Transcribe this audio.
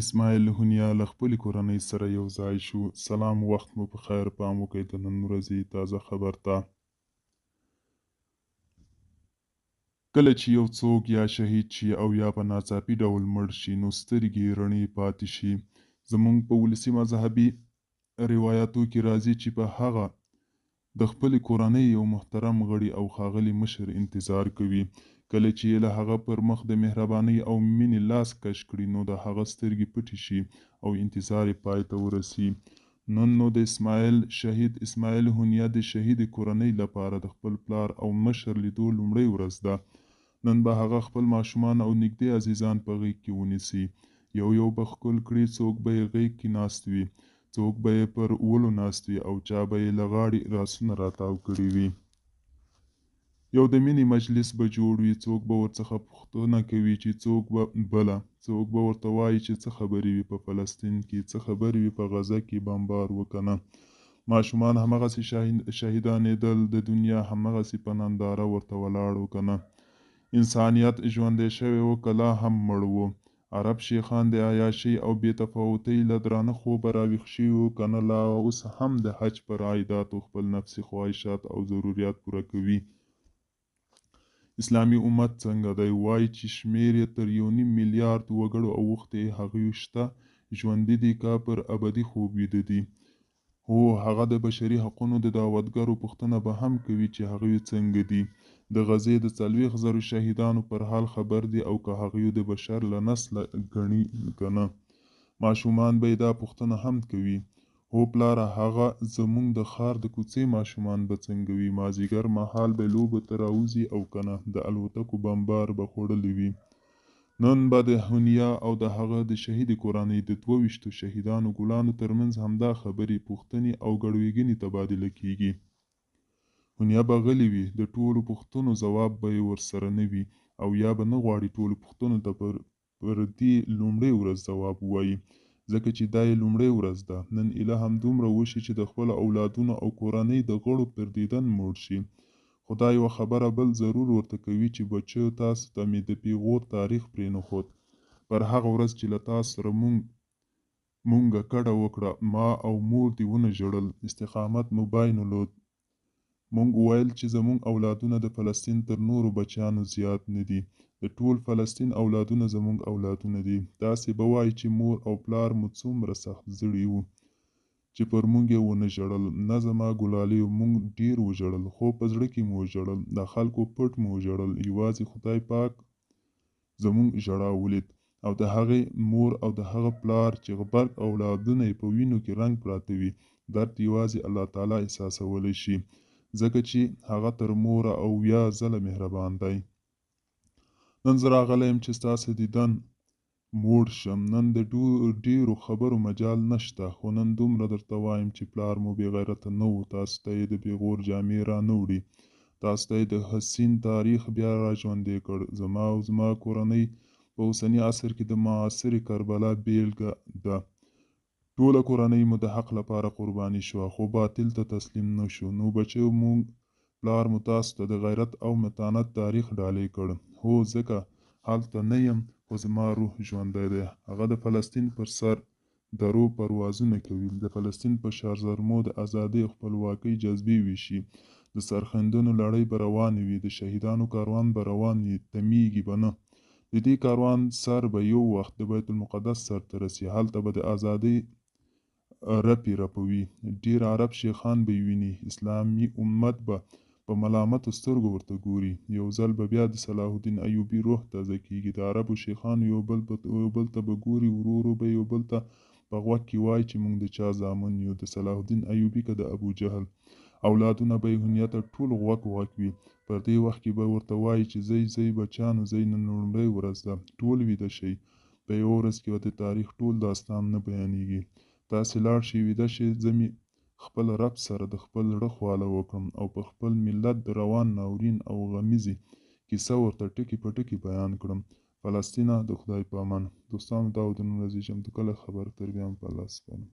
اسماعیل هونیا له خپلې کورنۍ سره یو ځای شو. سلام، وخت مو په خیر. پام وکړئ د نن ورځې تازه خبر ته. کله چې یو څوک یا شهید شي او یا په ناڅاپي ډول مړ شي، نو سترګې رڼې پاتې شي. زموږ په ولسي مذهبي روایاتو کې راځي چې په هغه د خپلې کورنۍ یو محترم غړي او ښاغلي مشر انتظار کوي. کله چې له هغه پر مخ د مهربانۍ او مینې لاس کش کړي، نو د هغه سترګې پټې شي او انتظار یې پای ته ورسي. نن نو د شهید اسماعیل هونیا د شهید کورنۍ لپاره د خپل پلار او مشر لیدو لومړۍ ورځ ده. نن به هغه خپل ماشومان او نږدې عزیزان په غېږ کې ونیسي. یو به ښکل کړي، څوک به یې غېږ کې ناست وي، څوک به یې پر ولو ناست وي او چا به یې له غاړې راسونه راتاو کړي وي. یو د مینې مجلس به جوړ وي، څوک به ورڅخه پوښتنه کوي چې څوک به بله، څوک به ورته وایي چې څه خبرې وي په فلسطین کې، څه خبرې وي په غزه کې بمبار وکنه. ماشومان همغسې شهیدانېدل، د دنیا همغسې په ننداره ورته ولاړ وکنه. انسانیت ژوندی شوی و که لا هم مړ و. عرب شیخان د عیاشۍ او بې تفاوتۍ له درانه خوبه راویښ شوي وو که نه، لا اوس هم د حج پر عایداتو خپل نفسي خواهشات او ضروریات پوره کوي. اسلامي امت څنګه دی؟ وایي چې شمېر یې تر 1.5 میلیارد وګړو اوښتی، هغوی شته، ژوندي دي که پر ابدي خوب ویده دي. هو، هغه د بشري حقونو د دعوتګرو پوښتنه به هم کوي چې هغوی څنګه دي، د غزې د 40,000 شهیدانو پر حال خبر دي او که هغوی د بشر له نسله ګڼي که نه. ماشومان به یې دا پوښتنه هم کوي. هو پلاره، هغه زموږ د ښار د کوڅې ماشومان به څنګه وي؟ مازدیګر مهال به لوبو ته راوځي او که نه، د الوتکو بمبار به خوړلی وي. نن به د هونیا او د هغه د شهید کورنۍ د 22 شهیدانو ګلانو ترمنځ همدا خبرې، پوښتنې او ګړوېږنې تبادله کیږي. هونیا به غلی وي، د ټولو پوښتنو ځواب به یې ورسره نه وي، او یا به نه غواړي ټولو پوښتنو ته پر دې لومړۍ ورځ ځواب ووایي، ځکه چې دا یې لومړۍ ورځ ده. نن ایله هم دومره وشي چې د خپلو اولادونو او کورنۍ د غړو پر دیدن موړ شي. خدا یوه خبره بل ضرور ورته کوي چې بچو، تاسو ته مې د پیغور تاریخ پرېنښود. پر هغه ورځ چې له تاسو سره مونږه کډه وکړه، ما او مور دې ونه ژړل، استقامت مو بایلود. مونږ ویل چې زمونږ اولادونه د فلسطین تر نورو بچیانو زیات نه دي، د ټول فلسطین اولادونه زمونږ اولادونه دي. تاسې به وایي چې مور او پلار مو څومره سخت زړي وو چې پر مونږ یې ونه ژړل. نه زما ګلالیو، مونږ ډیر وژړل، خو په زړه کې مو وژړل، د خلکو پټ مو وژړل. یوازې خدای پاک زمونږ ژړا ولید، او د هغې مور او د هغه پلار چې غبرګ اولادونه یې په وینو کې رنګ پراته وي، درد یوازې الله تعالی احساسولی شي، ځکه چې هغه تر موره او یا ځله مهربان دی. نن زه راغلی یم چې ستاسو دیدن موړ شم. نن د ډیرو خبرو مجال نشته، خو نن دومره درته وایم چې پلار مو بې غیرته نه و، تاسو ته یې د پیغور جامې را نه وړي، تاسو ته یې د حسین تاریخ بیا را ژوندی کړ. زما او زما کورنۍ په اوسني عصر کې د معاصرې کربلا بیلګه ده. ټوله کورنۍ مو د حق لپاره قرباني شوه، خو باطل ته تسلیم نه شو. نو بچو، مونږ پلار مو تاسو ته د غیرت او متانت تاریخ ډالۍ کړ. هو، ځکه هلته نه یم، خو زما روح ژوندی دی. هغه د فلسطین پر سر درو پروازونه کوي، د فلسطین په شارزرمو د ازادۍ او خپلواکۍ جذبې ویشي، د سرښندنو لړۍ به روانې وي، د شهیدانو کاروان به روان وي، تمیږي به نه. د دې کاروان سر به یو وخت د بیت المقدس سر ته رسي، هلته به د ازادۍ رپې رپوي، ډیر عرب شیخان به یې ویني، اسلامي امت به په ملامتو سترګو ورته ګوري. یو ځل به بیا د صلاح الدین ایوبي روح تازه کیږي، د عربو شیخانو یو بل ته به ګوري، ورو ورو به یو بل ته په غوږ کې وایي چې موږ د چا زامن یو، د صلاح الدین ایوبي که د ابوجهل. اولادونه به یې هونیا ته ټول غوږ وي. پر دې وخت کې به ورته وایي چې ځئ بچیانو، ځئ، نن لومړۍ ورځ ده، ټول ویده شئ. په یوه ورځ کې به د تاریخ ټول داستان نه بیانیږي. تاسې لاړ شئ، ویده شئ، زه مې خپل رب سره د خپل زړه خواله وکړم او په خپل ملت د روان ناورین او غمیزې کیسه ورته ټکي په ټکي بیان کړم. فلسطینه، د خدای په امان. دوستانو، دا و د نن ورځې چمتو کلی خبر. تر بیا هم په الله سپارم.